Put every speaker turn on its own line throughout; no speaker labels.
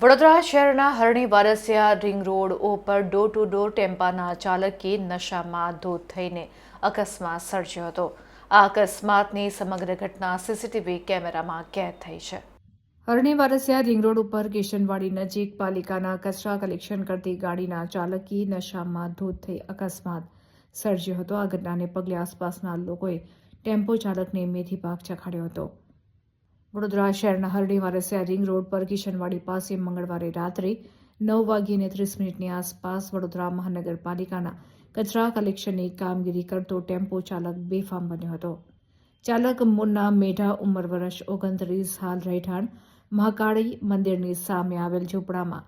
વડોદરા શહેરના હરણી Varasiya ring road ઉપર door to door ટેમ્પાના ચાલકે નશામાં ધૂત થઈને અકસ્માત સર્જ્યો હતો. આ અકસ્માતની સમગ્ર ઘટના સીસીટીવી કેમેરામાં કેદ થઈ છે. હરણી વારસિયા રિંગ રોડ ઉપર કિશનવાડી નજીક પાલિકાના કચરા કલેક્શન કરતી ગાડીના ચાલકે નશામાં ધૂત થઈ અકસ્માત સર્જ્યો હતો. આ ઘટનાને પગલે આસપાસના લોકોએ ટેમ્પો ચાલકને મેથી પાક ચખાડ્યો હતો. વડોદરા શહેરના હરણી વારસિયા રિંગ રોડ પર કિશનવાડી પાસે મંગળવારે રાત્રે 9:30 આસપાસ વડોદરા મહાનગરપાલિકાના કચરા કલેક્શનની કામગીરી કરતો ટેમ્પો ચાલક બેફામ બન્યો હતો. ચાલક મુન્ના મેઢા, ઉંમર વર્ષ 29, હાલ રહેઠાણ મહાકાળી મંદિરની સામે આવેલ ઝૂંપડામાં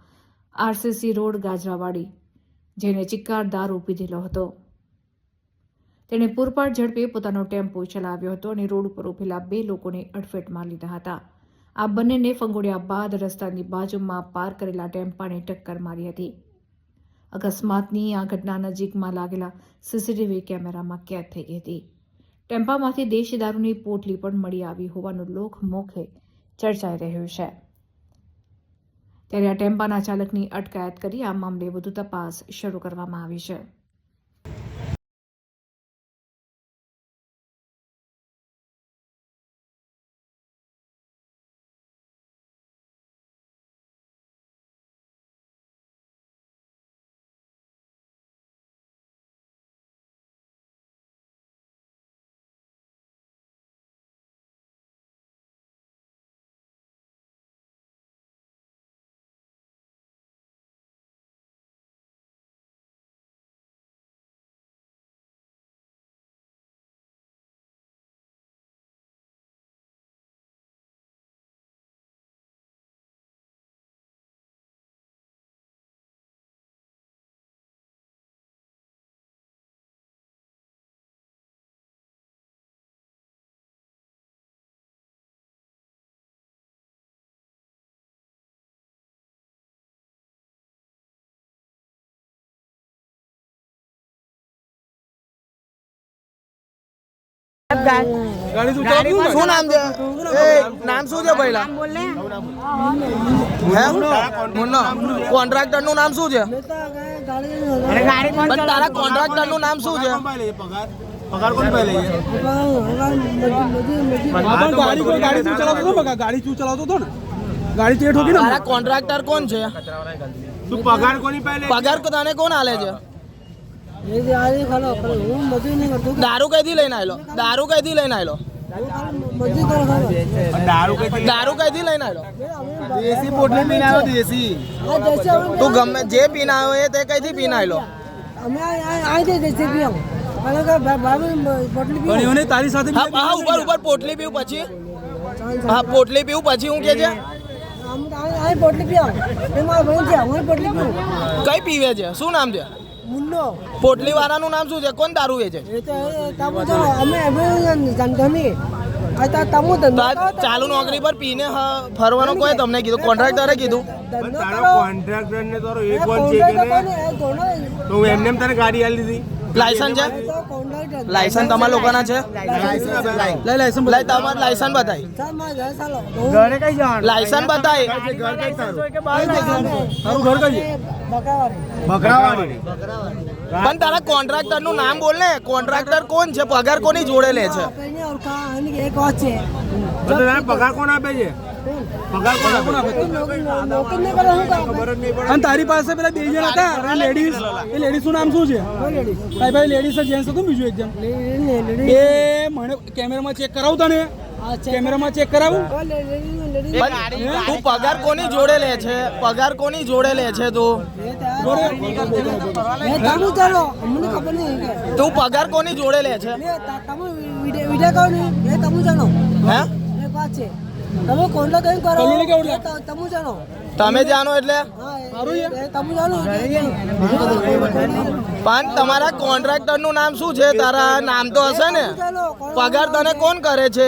આરસીસી રોડ ગાજરાવાડી જેને ચિક્કાર દારૂ પીધેલો હતો. તેણે પૂરપાટ ઝડપે પોતાનો ટેમ્પો ચલાવ્યો હતો અને રોડ ઉપર ઉભેલા 2 લોકોને અડફેટમાં લીધા હતા. આ બંનેને ફંગોળ્યા બાદ રસ્તાની બાજુમાં પાર્ક કરેલા ટેમ્પાને ટક્કર મારી હતી. અકસ્માતની આ ઘટના નજીકમાં લાગેલા સીસીટીવી કેમેરામાં કેદ થઈ ગઈ હતી. ટેમ્પામાંથી દેશી દારૂની પોટલી પણ મળી આવી હોવાનું લોકમુખે ચર્ચાઈ રહ્યું છે. ત્યારે આ ટેમ્પાના ચાલકની અટકાયત કરી આ મામલે વધુ તપાસ શરૂ કરવામાં આવી છે.
શું નામ છે? નામ શું છે પહેલા? કોન્ટ્રાક્ટર નું નામ શું છે? તારા કોન્ટ્રાક્ટર નું નામ શું છે?
पगार कौन पहले है? गाड़ी तू चलाता था बगा, गाड़ी तू चलाता था ना, गाड़ी चेट होगी ना.
તારા કોન્ટ્રાક્ટર કોણ છે?
तू पगार कोनी पहले?
પગાર તને કોણ આલે છે? દારૂ કઈથી લઈને આવેલો? દારૂ કઈથી લઈને આવેલો? દારૂ કઈથી લઈને આવેલો?
देसी पोटली पीना है, देसी.
તું ગમે જે પીને આવ્યો એ તે કઈથી પીને આવેલો?
તારી સાથે
હા ઉપર ઉપર પોટલી પીવું પછી? હા પોટલી પીવું પછી હું કે છે? કઈ પીવે છે? શું નામ છે? પોટલી વાળાનું નામ શું છે? કોણ દારૂ વેચે છે? ચાલુ નોકરી પર પીને ફરવાનો કોઈ તમને કીધું? કોન્ટ્રાક્ટરે કીધું?
તારો કોન્ટ્રાક્ટર ને તારો એક વાર ચેક તો એમને તને ગાડી આલી દીધી.
લાયસન્સ છે? લાયસન્સ તમારા લોકોના છે?
લઈ લાયસન્સ
લઈ તમારું લાયસન્સ બતાય.
ઘરે કઈ જવાનું?
લાયસન્સ બતાય.
ઘર કઈ તારું ઘર કઈ? બકરાવાડી.
પણ તારા કોન્ટ્રાક્ટર નું નામ બોલ ને. કોન્ટ્રાક્ટર કોણ છે? પગાર કોની જોડે લે છે?
પગાર કોણ આપે છે? પગાર કોણ આપે? અને તારી પાસે પેલા 2 જણ હતા લેડીઝ, એ લેડીઝ નું નામ શું છે? ભાઈ લેડીઝ જેન્ટ્સ હતું બીજું એકદમ એ મને કેમેરામાં ચેક કરાવતા ને, કેમેરામાં ચેક કરાવું.
તું પગાર કોની જોડે લે છે? પગાર કોની જોડે લે છે તું? તું પગાર કોની જોડે લે છે? હે? તમે જાણો એટલે પણ તમારા કોન્ટ્રાક્ટર નું નામ શું છે? તારા નામ તો હશે ને? પગાર તને કોણ કરે છે?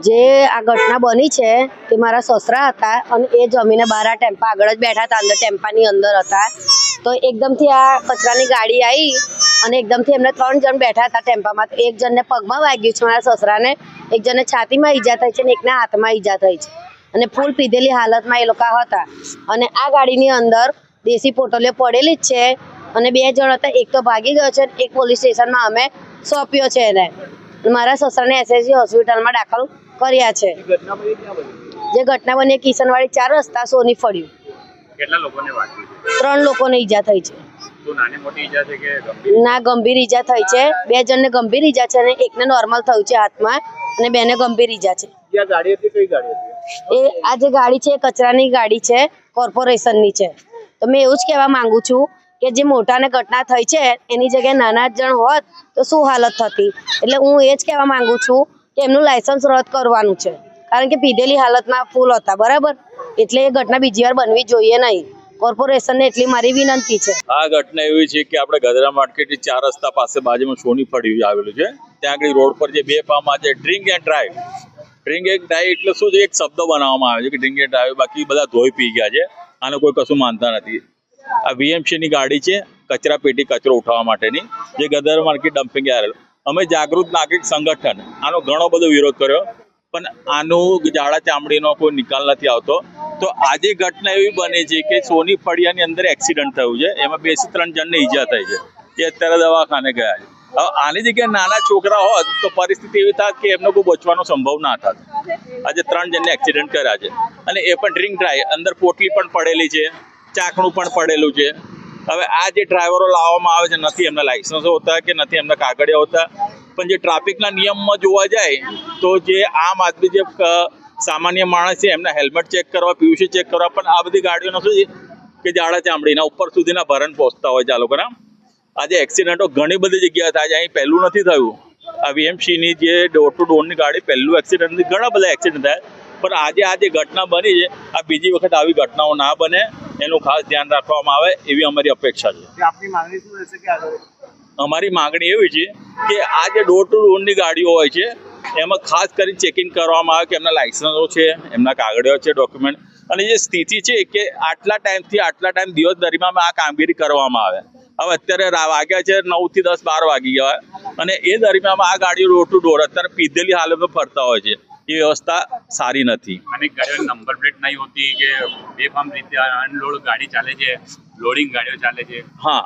જે આ ઘટના બની છે તે મારા સસરા હતા અને એ જમીને બહાર આ ટેમ્પા આગળ જ બેઠા હતા, અંદર ટેમ્પાની અંદર હતા. તો એકદમથી આ કચરાની ગાડી આવી અને એકદમથી એમને 3 જણ બેઠા હતા ટેમ્પામાં. તો એક જણને પગમાં વાગ્યું છે મારા સસરાને, એક જણને છાતીમાં ઈજા થઈ છે અને એકને હાથમાં ઈજા થઈ છે અને ફૂલ પીધેલી હાલતમાં એ લોકો હતા. અને આ ગાડીની અંદર દેશી પોટલીઓ પડેલી જ છે અને 2 જણ હતા, એક તો ભાગી ગયો છે, એક પોલીસ સ્ટેશનમાં અમે સોંપ્યો છે એને. મારા સસરાને એસએસજી હોસ્પિટલમાં દાખલ કર્યા છે. જે ઘટના બની કિશનવાડી 4 રસ્તા સોની ફળ્યું.
કેટલા લોકોને વાગ્યું છે?
3 લોકોને ઈજા થઈ છે.
તો નાની મોટી ઈજા છે કે ગંભીર?
ના, ગંભીર ઈજા થઈ છે. 2 જણને ગંભીર ઈજા છે અને એકને નોર્મલ થયું છે હાથમાં અને 2ને ગંભીર ઈજા છે.
ક્યાં ગાડી હતી? કઈ ગાડી હતી?
એ આ જે ગાડી છે એ કચરાની ગાડી છે, કોર્પોરેશનની છે. તો મેં એવું જ કહેવા માંગુ છું કે જે મોટાને ઘટના થઈ છે એની જગ્યાએ નાના જણ હોત તો શું હાલત થતી. એટલે હું એ જ કહેવા માંગુ છું કે એમનું લાયસન્સ રદ કરવાનું છે, કારણ કે પીધેલી હાલતમાં ફૂલ હતા, બરાબર. એટલે એ ઘટના બીજી વાર બનવી જોઈએ નહીં. કોર્પોરેશનને એટલી મારી વિનંતી છે.
આ ઘટના એવી છે કે આપણે ગધેડા માર્કેટથી 4 રસ્તા પાસે બાજુમાં સોની ફળિયું આવેલું છે. ત્યાં આગળ રોડ પર જે 2 પામ છે drink and drive. Drink and drive એટલે શું છે, એક શબ્દ બનાવવામાં આવે છે કે ડ્રિંક એન્ડ ડ્રાઈવ, બાકી બધા ધોઈ પી ગયા છે. આને કોઈ કશું માનતા નથી. આ વીએમસીની ગાડી છે, કચરા પેટી કચરો ઉઠાવવા માટેની, જે ગધેડા માર્કેટ ડમ્પિંગ આવેલું. અમે જાગૃત નાગરિક સંગઠન આનો ઘણો બધો વિરોધ કર્યો, પણ આનું જાડા ચામડીનો કોઈ નિકાલ નથી આવતો. તો આજે ઘટના એવી બની છે કે સોની ફળિયાની અંદર એક્સિડન્ટ થયું છે, એમાં 2 થી 3 જણને ઈજા થઈ છે, એ અત્યારે દવાખાને ગયા છે. હવે આની જગ્યાએ નાના છોકરા હોત તો પરિસ્થિતિ એવી થાય કે એમનો કોઈ બચવાનો સંભવ ના થાત. આજે 3 જણને એક્સિડન્ટ કર્યા છે અને એ પણ ડ્રિંક ડ્રાઈવ. અંદર પોટલી પણ પડેલી છે, ચાકણું પણ પડેલું છે. હવે આ જે ડ્રાઈવરો લાવવામાં આવે છે, નથી એમના લાયસન્સ હોતા કે નથી એમના કાગળિયા હોતા. પણ જે ટ્રાફિકના નિયમમાં જોવા જાય તો જે આમ આદમી, જે સામાન્ય માણસ છે, એમના હેલ્મેટ ચેક કરવા, પીયુસી ચેક કરવા, પણ આ બધી ગાડીઓનો શું છે કે જાડા ચામડીના ઉપર સુધીના ભરણ પહોંચતા હોય છે આ લોકોના. આજે એક્સિડન્ટો ઘણી બધી જગ્યાએ થાય છે. અહીં પહેલું નથી થયું. આ વીએમસીની જે ડોર ટુ ડોરની ગાડી પહેલું એક્સિડન્ટ નથી, ઘણા બધા એક્સિડન્ટ થાય. પણ આજે આ જે ઘટના બની છે, આ બીજી વખત આવી ઘટનાઓ ના બને એનું ખાસ ધ્યાન રાખવામાં આવે એવી અમારી અપેક્ષા છે.
આપની માંગણી શું રહેશે કે આગળ?
અમારી માંગણી એવી છે કે આ જે ડોર ટુ ડોરની ગાડીઓ હોય છે એમાં ખાસ કરી ચેકિંગ કરવામાં આવે કે એમના લાયસન્સો છે, એમના કાગળિયો છે, ડોક્યુમેન્ટ. અને જે સ્થિતિ છે કે આટલા ટાઈમથી આટલા ટાઈમ દિવસ દરમિયાન આ કામગીરી કરવામાં આવે. હવે અત્યારે વાગ્યા છે 9 થી 10, 12 વાગી ગયા અને એ દરમિયાન આ ગાડીઓ ડોર ટુ ડોર અત્યારે પીધેલી હાલતમાં ફરતા હોય છે. એ વ્યવસ્થા સારી નથી.
અને ગાડીઓ નંબર પ્લેટ નહીં હોતી કે બેફામ રીતે અનલોડ ગાડી ચાલે છે, લોડિંગ ગાડીઓ ચાલે છે.
હા,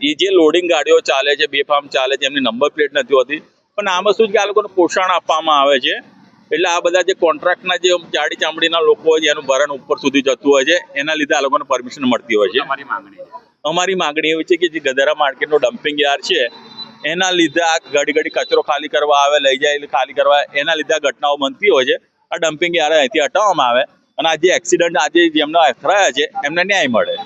એ જે લોડિંગ ગાડીઓ ચાલે છે, બેફામ ચાલે છે, એમની નંબર પ્લેટ નથી હોતી. પણ આમાં શું છે કે આ લોકોને પોષણ આપવામાં આવે છે, એટલે આ બધા જે કોન્ટ્રાક્ટના જે જાડી ચામડીના લોકો હોય છે એનું ભરણ ઉપર સુધી જતું હોય છે, એના લીધે આ લોકોને પરમિશન મળતી હોય છે.
અમારી માંગણી
અમારી માંગણી એવી છે કે જે ગધેડા માર્કેટનો ડમ્પિંગ યાર્ડ છે એના લીધે આ ઘડી કચરો ખાલી કરવા આવે, લઈ જાય ખાલી કરવા, એના લીધે આ ઘટનાઓ બનતી હોય છે. આ ડમ્પિંગ યાર્ડ અહીંથી હટાવવામાં આવે અને આ જે એક્સિડન્ટ આજે જેમના અથડાયા છે એમને ન્યાય મળે.